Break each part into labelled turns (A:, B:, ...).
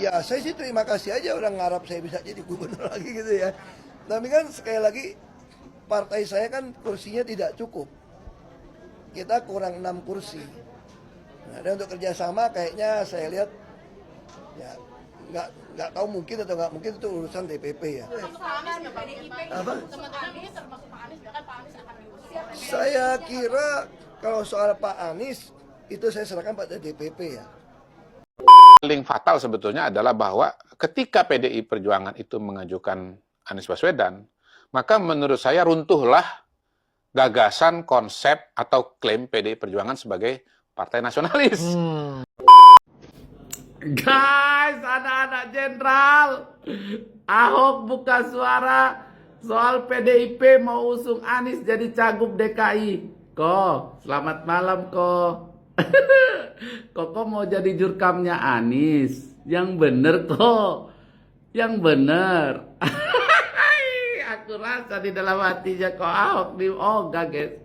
A: Ya saya sih terima kasih aja orang ngarap saya bisa jadi gubernur lagi gitu ya. Tapi kan sekali lagi partai saya kan kursinya tidak cukup. Kita kurang 6 kursi. Nah, dan untuk kerjasama kayaknya saya lihat ya nggak tahu mungkin atau nggak mungkin itu urusan DPP ya. Apa? Saya kira kalau soal Pak Anies itu saya serahkan pada DPP ya.
B: Paling fatal sebetulnya adalah bahwa ketika PDI Perjuangan itu mengajukan Anies Baswedan, maka menurut saya runtuhlah gagasan, konsep, atau klaim PDI Perjuangan sebagai partai nasionalis.
C: Guys, anak-anak jenderal, Ahok buka suara soal PDIP mau usung Anies jadi cagup DKI. Ko, selamat malam Ko. Kok mau jadi jurkamnya Anies? Yang bener kok, yang bener. Aku rasa di dalam hatinya kok Ahok di ogah guys.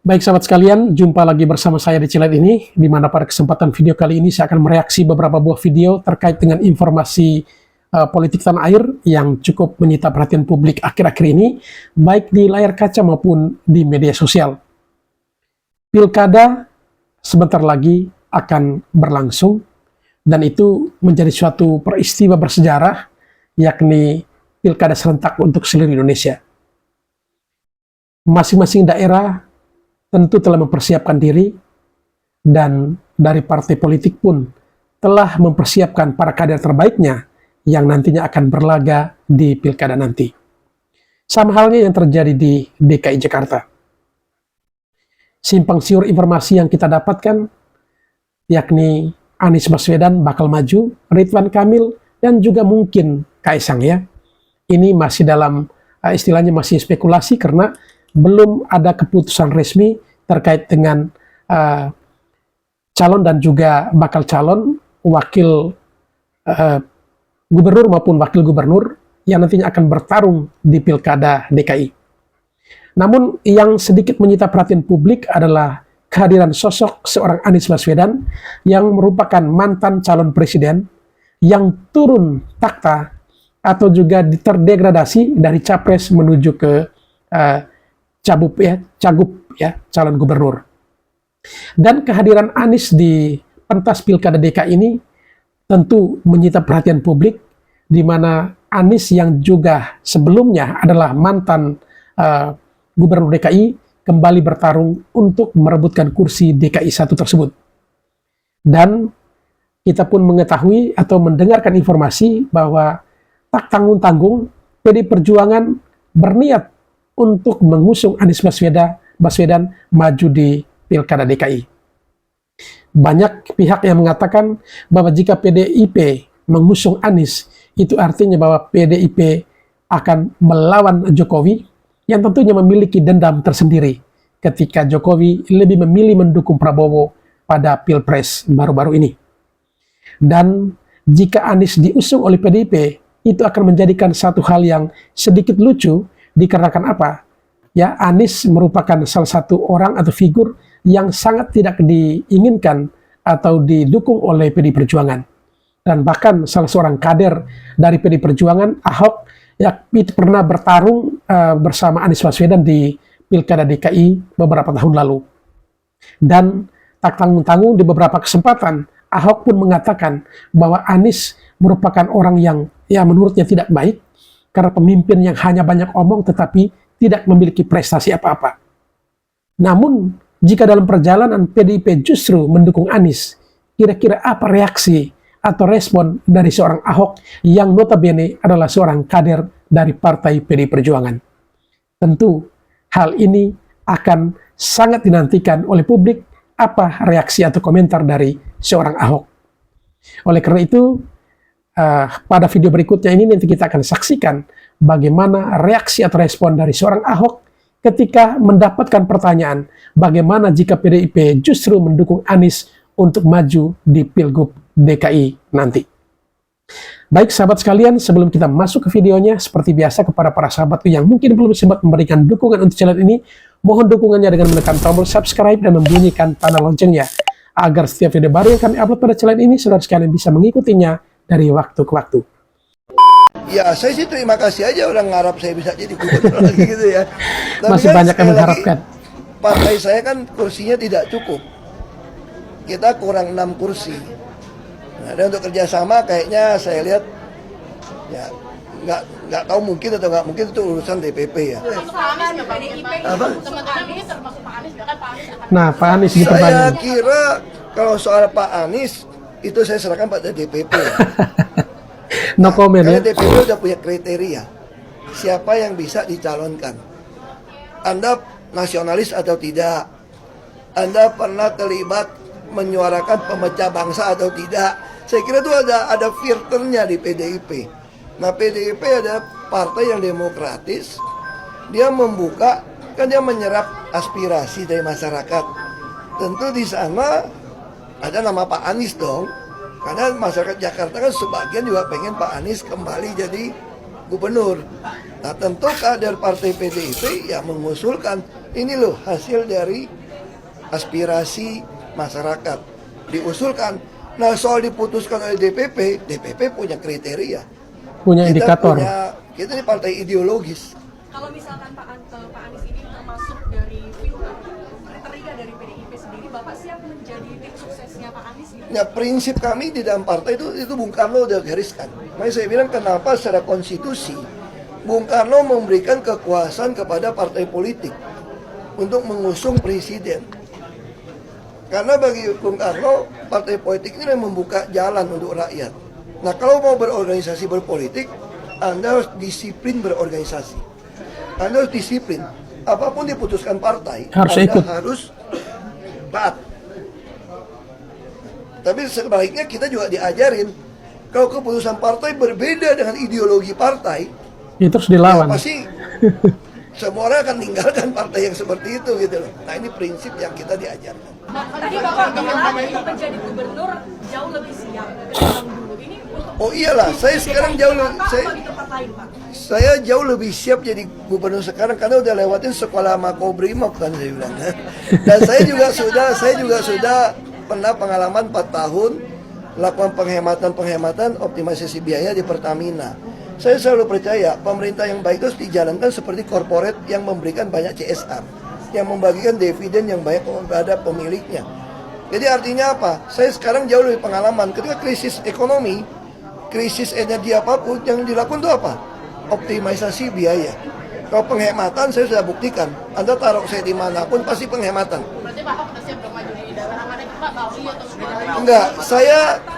D: Baik sahabat sekalian, jumpa lagi bersama saya di channel ini, di mana pada kesempatan video kali ini saya akan mereaksi beberapa buah video terkait dengan informasi politik tanah air yang cukup menyita perhatian publik akhir-akhir ini, baik di layar kaca maupun di media sosial. Pilkada sebentar lagi akan berlangsung, dan itu menjadi suatu peristiwa bersejarah, yakni pilkada serentak untuk seluruh Indonesia. Masing-masing daerah tentu telah mempersiapkan diri, dan dari partai politik pun telah mempersiapkan para kader terbaiknya yang nantinya akan berlaga di pilkada nanti. Sama halnya yang terjadi di DKI Jakarta. Simpang siur informasi yang kita dapatkan, yakni Anies Baswedan bakal maju, Ridwan Kamil, dan juga mungkin Kaisang ya. Ini masih dalam istilahnya masih spekulasi karena belum ada keputusan resmi terkait dengan calon dan juga bakal calon wakil gubernur maupun wakil gubernur yang nantinya akan bertarung di pilkada DKI. Namun yang sedikit menyita perhatian publik adalah kehadiran sosok seorang Anies Baswedan yang merupakan mantan calon presiden yang turun takhta atau juga terdegradasi dari capres menuju ke cagup ya, calon gubernur. Dan kehadiran Anies di pentas pilkada DKI ini tentu menyita perhatian publik, di mana Anies yang juga sebelumnya adalah mantan gubernur DKI kembali bertarung untuk merebutkan kursi DKI 1 tersebut. Dan kita pun mengetahui atau mendengarkan informasi bahwa tak tanggung-tanggung PDI Perjuangan berniat untuk mengusung Anies Baswedan maju di pilkada DKI. Banyak pihak yang mengatakan bahwa jika PDIP mengusung Anies, itu artinya bahwa PDIP akan melawan Jokowi yang tentunya memiliki dendam tersendiri ketika Jokowi lebih memilih mendukung Prabowo pada Pilpres baru-baru ini. Dan jika Anies diusung oleh PDIP, itu akan menjadikan satu hal yang sedikit lucu. Dikarenakan apa? Ya, Anies merupakan salah satu orang atau figur yang sangat tidak diinginkan atau didukung oleh PDI Perjuangan. Dan bahkan salah seorang kader dari PDI Perjuangan, Ahok, ya, pernah bertarung bersama Anies Baswedan di pilkada DKI beberapa tahun lalu. Dan tak tanggung-tanggung di beberapa kesempatan, Ahok pun mengatakan bahwa Anies merupakan orang yang ya menurutnya tidak baik, karena pemimpin yang hanya banyak omong tetapi tidak memiliki prestasi apa-apa. Namun, jika dalam perjalanan PDIP justru mendukung Anies, kira-kira apa reaksi atau respon dari seorang Ahok yang notabene adalah seorang kader dari partai PDI Perjuangan? Tentu, hal ini akan sangat dinantikan oleh publik, apa reaksi atau komentar dari seorang Ahok. Oleh karena itu, pada video berikutnya ini nanti kita akan saksikan bagaimana reaksi atau respon dari seorang Ahok ketika mendapatkan pertanyaan bagaimana jika PDIP justru mendukung Anies untuk maju di Pilgub DKI nanti. Baik sahabat sekalian, sebelum kita masuk ke videonya, seperti biasa kepada para sahabatku yang mungkin belum sempat memberikan dukungan untuk channel ini, mohon dukungannya dengan menekan tombol subscribe dan membunyikan tanda loncengnya, agar setiap video baru yang kami upload pada channel ini, saudara sekalian bisa mengikutinya dari waktu ke waktu.
A: Ya, saya sih terima kasih aja orang ngarap saya bisa jadi gubernur lagi gitu ya. Tapi
D: Masih
A: kan
D: banyak yang
A: sekali lagi,
D: mengharapkan.
A: partai saya kan kursinya tidak cukup. Kita kurang 6 kursi. Nah, dan untuk kerjasama kayaknya saya lihat ya nggak tahu mungkin atau nggak mungkin itu urusan DPP ya. Apa?
D: Nah, Pak Anies
A: Saya
D: dipertanyakan.
A: kira kalau soal Pak Anies itu saya serahkan pada DPP.
D: No comment
A: Karena
D: ya.
A: DPP udah punya kriteria siapa yang bisa dicalonkan. Anda nasionalis atau tidak? Anda pernah terlibat menyuarakan pemecah bangsa atau tidak? Saya kira itu ada filternya di PDIP. Nah, PDIP ada partai yang demokratis. Dia membuka, kan dia menyerap aspirasi dari masyarakat. Tentu di sana ada nama Pak Anies dong. Karena masyarakat Jakarta kan sebagian juga pengen Pak Anies kembali jadi gubernur. Nah, tentu kader partai PDIP yang mengusulkan ini loh hasil dari aspirasi masyarakat diusulkan. Nah, soal diputuskan oleh DPP, DPP punya kriteria.
D: Punya indikator.
A: Kita ini partai ideologis.
E: Kalau misalkan Pak Anies ini termasuk dari kriteria dari PDIP sendiri, Bapak siap menjadi tim suksesnya Pak Anies gitu?
A: Ya, prinsip kami di dalam partai itu Bung Karno udah gariskan. Makanya saya bilang kenapa secara konstitusi Bung Karno memberikan kekuasaan kepada partai politik untuk mengusung presiden. Karena bagi Bung Karno, partai politik ini yang membuka jalan untuk rakyat. Nah, kalau mau berorganisasi berpolitik, Anda harus disiplin berorganisasi. Anda harus disiplin. Apapun diputuskan partai,
D: Harus
A: Anda
D: ikut.
A: harus taat. Tapi sebaliknya kita juga diajarin, kalau keputusan partai berbeda dengan ideologi partai,
D: Itu harus
A: ya
D: dilawan.
A: pasti semua orang akan tinggalkan partai yang seperti itu gitu loh. Nah, ini prinsip yang kita diajarkan.
E: Tadi Bapak bilang untuk menjadi gubernur jauh lebih siap dari dulu. Ini untuk
A: Oh iyalah, saya sekarang jauh lebih
E: apa di tempat lain, Pak?
A: saya jauh lebih siap jadi gubernur sekarang karena udah lewatin sekolah Makobrimob kan saya bilang. Dan saya juga sudah pernah pengalaman 4 tahun melakukan penghematan optimalisasi biaya di Pertamina. Saya selalu percaya pemerintah yang baik itu harus dijalankan seperti korporat yang memberikan banyak CSR, yang membagikan dividen yang banyak kepada pemiliknya. Jadi artinya apa? Saya sekarang jauh lebih pengalaman. Ketika krisis ekonomi, krisis energi apapun, yang dilakukan itu apa? Optimalisasi biaya. Kalau penghematan saya sudah buktikan. Anda taruh saya dimanapun pasti penghematan.
F: Berarti Pak Ahok udah siap dong maju di daerah mana itu Pak? Bali atau Sumatera?
A: Enggak,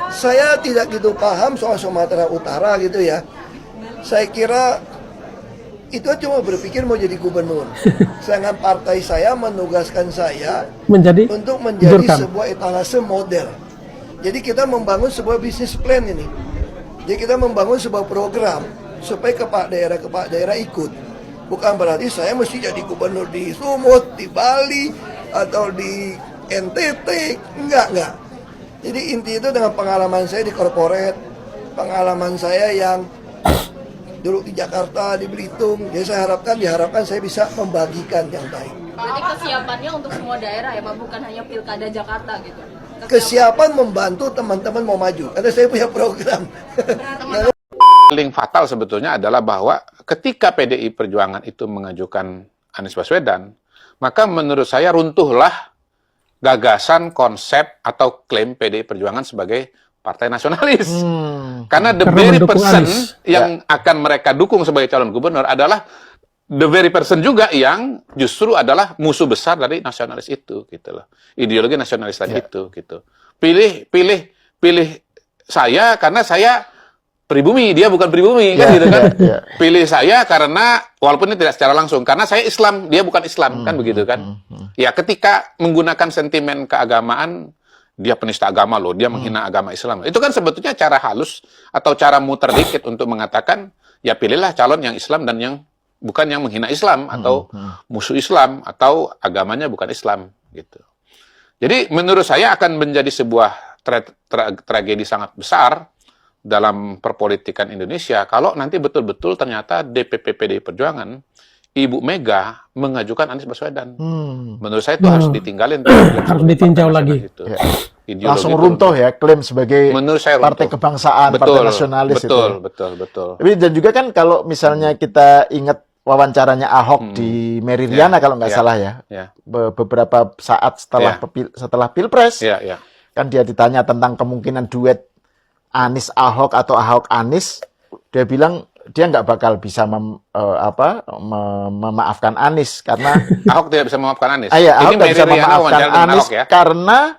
A: saya tidak gitu paham soal Sumatera Utara gitu ya. Saya kira itu cuma berpikir mau jadi gubernur. Sedangkan partai saya menugaskan saya
D: Menjadi
A: untuk menjadi
D: jurkam.
A: sebuah etalase model. Jadi kita membangun sebuah bisnis plan ini. Jadi kita membangun sebuah program supaya kepala daerah ikut. Bukan berarti saya mesti jadi gubernur di Sumut, di Bali, atau di NTT. Enggak. Jadi inti itu dengan pengalaman saya di korporat, pengalaman saya yang dulu di Jakarta, di Belitung. Jadi saya diharapkan saya bisa membagikan yang baik.
F: Berarti kesiapannya untuk semua daerah ya Pak, bukan hanya pilkada Jakarta gitu.
A: Kesiapan membantu teman-teman mau maju, karena saya punya program.
B: Paling fatal sebetulnya adalah bahwa ketika PDI Perjuangan itu mengajukan Anies Baswedan, maka menurut saya runtuhlah gagasan, konsep, atau klaim PDI Perjuangan sebagai partai nasionalis. Karena the
D: Karena
B: very
D: mendukung
B: person
D: Anies.
B: yang akan mereka dukung sebagai calon gubernur adalah the very person juga yang justru adalah musuh besar dari nasionalis itu, gitu loh. Ideologi nasionalis tadi itu, gitu. Pilih saya karena saya pribumi, dia bukan pribumi, kan gitu kan. Pilih saya karena walaupun ini tidak secara langsung, karena saya Islam, dia bukan Islam, kan begitu kan. Ya, ketika menggunakan sentimen keagamaan, dia penista agama loh, dia menghina agama Islam. Itu kan sebetulnya cara halus atau cara muter dikit untuk mengatakan, ya pilihlah calon yang Islam dan yang bukan yang menghina Islam atau musuh Islam atau agamanya bukan Islam gitu. Jadi menurut saya akan menjadi sebuah tragedi sangat besar dalam perpolitikan Indonesia kalau nanti betul-betul ternyata DPP PDI Perjuangan Ibu Mega mengajukan Anies Baswedan. Menurut saya itu harus ditinggalin.
D: Harus ditinjau lagi.
B: Ya.
G: Langsung runtuh ya klaim sebagai
B: Menurut saya
G: partai
B: runtuh.
G: kebangsaan, partai nasionalis itu.
B: Betul.
G: Tapi dan juga kan kalau misalnya kita ingat wawancaranya Ahok di Meridiana kalau nggak salah ya, beberapa saat setelah Pilpres, kan dia ditanya tentang kemungkinan duet Anies Ahok atau Ahok Anies, dia bilang dia nggak bakal bisa memaafkan Anies karena
B: Ahok tidak bisa memaafkan Anies.
G: Ahok
B: Ini
G: nggak bisa
B: Meridiana
G: memaafkan
B: wawancara dengan
G: Anies
B: Ahok ya.
G: karena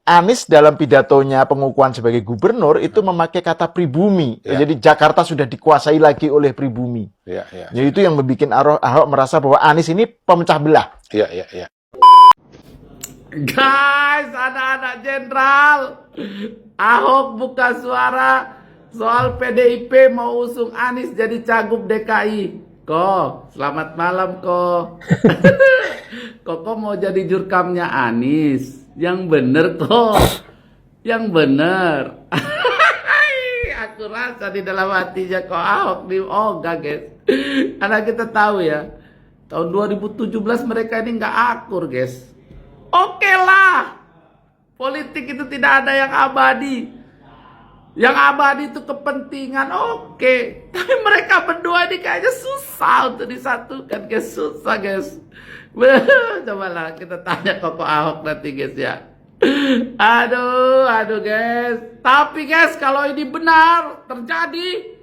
G: Anies dalam pidatonya pengukuhan sebagai gubernur itu memakai kata pribumi. Jadi Jakarta sudah dikuasai lagi oleh pribumi. Jadi itu yang membuat Ahok merasa bahwa Anies ini pemecah belah.
B: Iya.
C: Guys, anak-anak jenderal, Ahok buka suara soal PDIP mau usung Anies jadi cagup DKI. Selamat malam Koko mau jadi jurkamnya Anies. Yang bener yang bener. Aku rasa di dalam hatinya Ahok di ogah guys. Karena kita tahu ya, tahun 2017 mereka ini nggak akur guys. Oke lah, politik itu tidak ada yang abadi. Yang abadi itu kepentingan, oke. Tapi mereka berdua ini kayaknya susah untuk disatukan, guys. Susah, guys. Cobalah kita tanya Koko Ahok nanti, guys ya. Aduh, guys. Tapi, guys, kalau ini benar terjadi,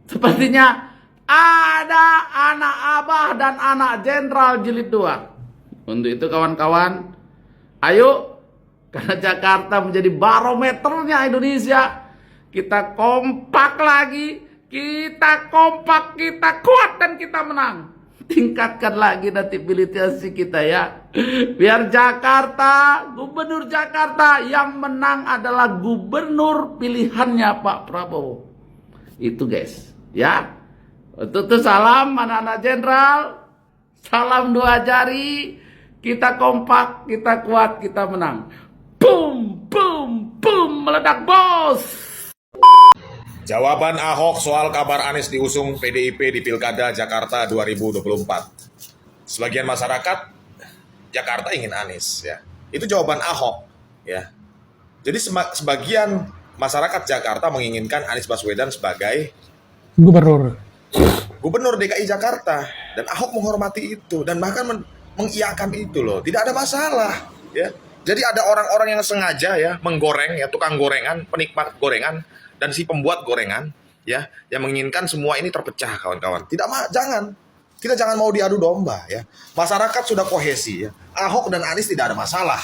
C: sepertinya ada anak abah dan anak jenderal jilid 2. Untuk itu, kawan-kawan, ayo, karena Jakarta menjadi barometernya Indonesia. Kita kompak lagi, kita kompak, kita kuat dan kita menang. Tingkatkan lagi nanti militansi kita ya. Biar Jakarta, gubernur Jakarta yang menang adalah gubernur pilihannya Pak Prabowo. Itu guys, ya. Untuk itu salam anak-anak jenderal, salam 2 jari. Kita kompak, kita kuat, kita menang. Boom, boom, boom, meledak bos.
H: Jawaban Ahok soal kabar Anies diusung PDIP di Pilkada Jakarta 2024. Sebagian masyarakat Jakarta ingin Anies ya. Itu jawaban Ahok ya. Jadi sebagian masyarakat Jakarta menginginkan Anies Baswedan sebagai gubernur DKI Jakarta, dan Ahok menghormati itu dan bahkan mengiyakan itu loh. Tidak ada masalah ya. Jadi ada orang-orang yang sengaja ya menggoreng ya, tukang gorengan, penikmat gorengan dan si pembuat gorengan ya, yang menginginkan semua ini terpecah kawan-kawan. Kita jangan mau diadu domba ya. Masyarakat sudah kohesi ya. Ahok dan Anies tidak ada masalah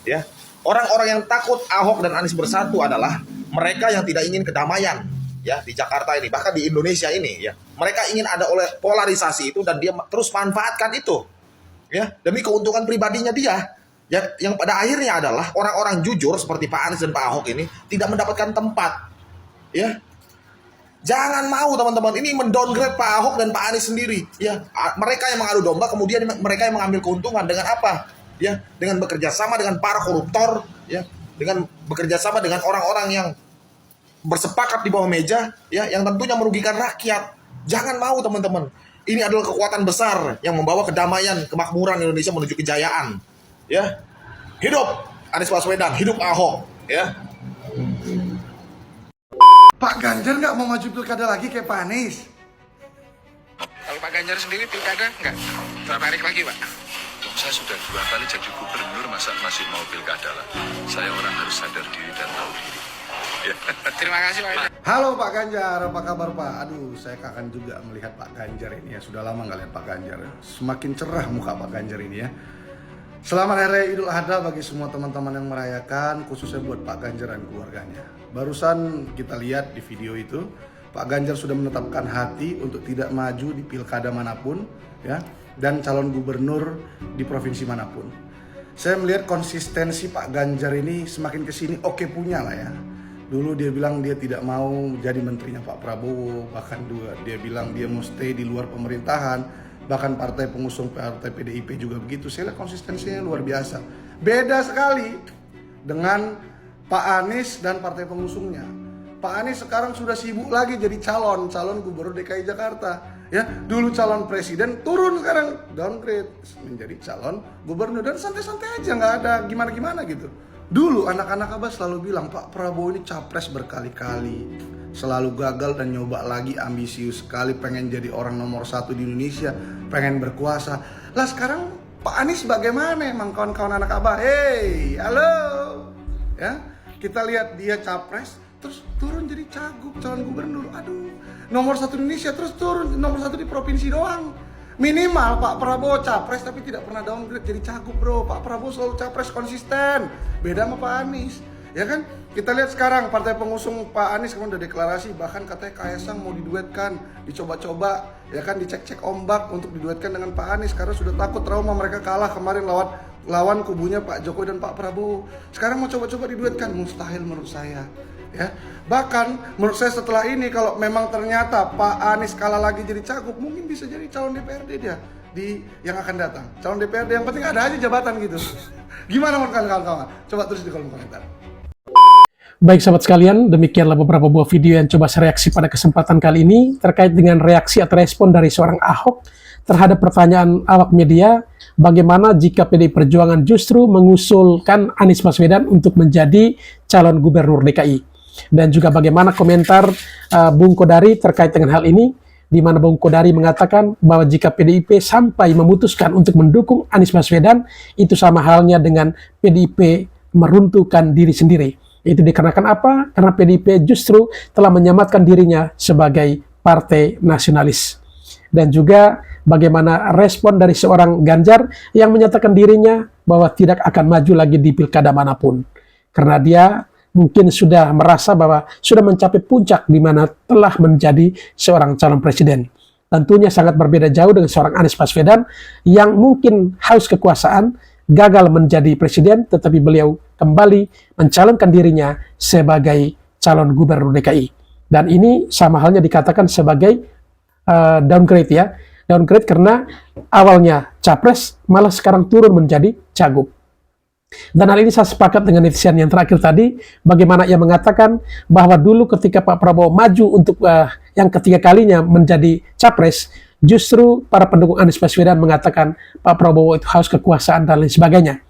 H: ya. Orang-orang yang takut Ahok dan Anies bersatu adalah mereka yang tidak ingin kedamaian ya di Jakarta ini, bahkan di Indonesia ini ya. Mereka ingin ada oleh polarisasi itu dan dia terus manfaatkan itu ya demi keuntungan pribadinya dia. Yang pada akhirnya adalah orang-orang jujur seperti Pak Anies dan Pak Ahok ini tidak mendapatkan tempat. Ya, jangan mau teman-teman ini mendowngrade Pak Ahok dan Pak Anies sendiri. Ya, mereka yang mengadu domba, kemudian mereka yang mengambil keuntungan dengan apa? Ya, dengan bekerja sama dengan para koruptor, ya, dengan bekerja sama dengan orang-orang yang bersepakat di bawah meja, ya, yang tentunya merugikan rakyat. Jangan mau teman-teman. Ini adalah kekuatan besar yang membawa kedamaian, kemakmuran Indonesia menuju kejayaan. Ya, hidup Anies Baswedan, hidup Ahok. Ya.
A: Pak Ganjar nggak mau maju pilkada lagi kayak Pak Anies.
I: Kalau Pak Ganjar sendiri pilkada nggak tertarik lagi Pak? Saya sudah 2 kali jadi gubernur, masa masih mau pilkada lah? Saya orang harus sadar diri dan tahu diri. Ya. Terima kasih Pak.
J: Halo Pak Ganjar, apa kabar Pak? Aduh, saya kangen juga melihat Pak Ganjar ini ya. Sudah lama nggak lihat Pak Ganjar. Semakin cerah muka Pak Ganjar ini ya. Selamat Hari Idul Adha bagi semua teman-teman yang merayakan, khususnya buat Pak Ganjar dan keluarganya. Barusan kita lihat di video itu, Pak Ganjar sudah menetapkan hati untuk tidak maju di pilkada manapun, ya, dan calon gubernur di provinsi manapun. Saya melihat konsistensi Pak Ganjar ini semakin kesini oke punya lah ya. Dulu dia bilang dia tidak mau jadi menterinya Pak Prabowo, bahkan dia bilang dia mau stay di luar pemerintahan. Bahkan partai pengusung partai PDIP juga begitu. Saya lihat konsistensinya luar biasa. Beda sekali dengan Pak Anies dan partai pengusungnya. Pak Anies sekarang sudah sibuk lagi jadi calon gubernur DKI Jakarta. Ya, dulu calon presiden, turun sekarang downgrade menjadi calon gubernur, dan santai-santai aja, nggak ada gimana-gimana gitu. Dulu anak-anak Abah selalu bilang Pak Prabowo ini capres berkali-kali, selalu gagal dan nyoba lagi, ambisius sekali, pengen jadi orang nomor 1 di Indonesia, pengen berkuasa. Lah sekarang Pak Anies bagaimana emang kawan-kawan anak Abah? Hey, halo, ya kita lihat dia capres, terus turun jadi cagup, calon gubernur. Aduh, nomor 1 Indonesia terus turun nomor 1 di provinsi doang. Minimal Pak Prabowo capres tapi tidak pernah downgrade jadi cagup, bro. Pak Prabowo selalu capres konsisten, beda sama Pak Anies, ya kan? Kita lihat sekarang partai pengusung Pak Anies kemarin udah deklarasi, bahkan katanya Kaesang mau diduetkan, dicoba-coba, ya kan, dicek-cek ombak untuk diduetkan dengan Pak Anies karena sudah takut trauma mereka kalah kemarin lawan kubunya Pak Jokowi dan Pak Prabowo. Sekarang mau coba-coba diduetkan, mustahil menurut saya. Ya, bahkan menurut saya setelah ini kalau memang ternyata Pak Anies kalah lagi jadi cagup, mungkin bisa jadi calon DPRD dia di yang akan datang. Calon DPRD yang penting ada aja jabatan gitu. Gimana menurut kalian kawan-kawan? Coba tulis di kolom komentar.
D: Baik sahabat sekalian, demikianlah beberapa buah video yang coba saya reaksi pada kesempatan kali ini terkait dengan reaksi atau respon dari seorang Ahok terhadap pertanyaan awak media, bagaimana jika PDI Perjuangan justru mengusulkan Anies Baswedan untuk menjadi calon gubernur DKI. Dan juga bagaimana komentar Bung Kodari terkait dengan hal ini, di mana Bung Kodari mengatakan bahwa jika PDIP sampai memutuskan untuk mendukung Anies Baswedan, itu sama halnya dengan PDIP meruntuhkan diri sendiri. Itu dikarenakan apa? Karena PDIP justru telah menyamatkan dirinya sebagai partai nasionalis. Dan juga bagaimana respon dari seorang Ganjar yang menyatakan dirinya bahwa tidak akan maju lagi di pilkada manapun. Karena dia mungkin sudah merasa bahwa sudah mencapai puncak di mana telah menjadi seorang calon presiden. Tentunya sangat berbeda jauh dengan seorang Anies Baswedan yang mungkin haus kekuasaan, gagal menjadi presiden, tetapi beliau kembali mencalonkan dirinya sebagai calon gubernur DKI. Dan ini sama halnya dikatakan sebagai downgrade ya. Downgrade karena awalnya capres malah sekarang turun menjadi cagup. Dan hal ini saya sepakat dengan netizen yang terakhir tadi, bagaimana ia mengatakan bahwa dulu ketika Pak Prabowo maju untuk yang ketiga kalinya menjadi capres, justru para pendukung Anies Baswedan mengatakan Pak Prabowo itu haus kekuasaan dan lain sebagainya.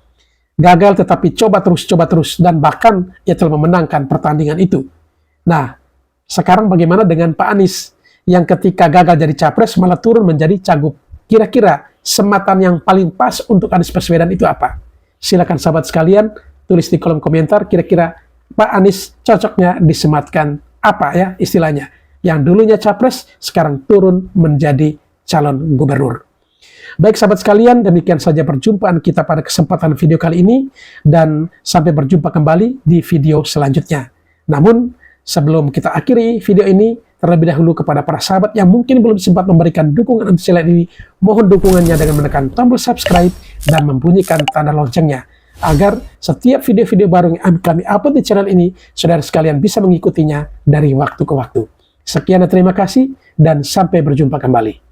D: Gagal tetapi coba terus, dan bahkan ia telah memenangkan pertandingan itu. Nah, sekarang bagaimana dengan Pak Anies yang ketika gagal jadi capres malah turun menjadi cagup? Kira-kira sematan yang paling pas untuk Anies Baswedan itu apa? Silakan sahabat sekalian tulis di kolom komentar, kira-kira Pak Anies cocoknya disematkan apa ya istilahnya, yang dulunya capres sekarang turun menjadi calon gubernur. Baik sahabat sekalian, demikian saja perjumpaan kita pada kesempatan video kali ini, dan sampai berjumpa kembali di video selanjutnya. Namun sebelum kita akhiri video ini, terlebih dahulu kepada para sahabat yang mungkin belum sempat memberikan dukungan untuk channel ini, mohon dukungannya dengan menekan tombol subscribe dan membunyikan tanda loncengnya, agar setiap video-video baru yang kami upload di channel ini, saudara sekalian bisa mengikutinya dari waktu ke waktu. Sekian dan terima kasih, dan sampai berjumpa kembali.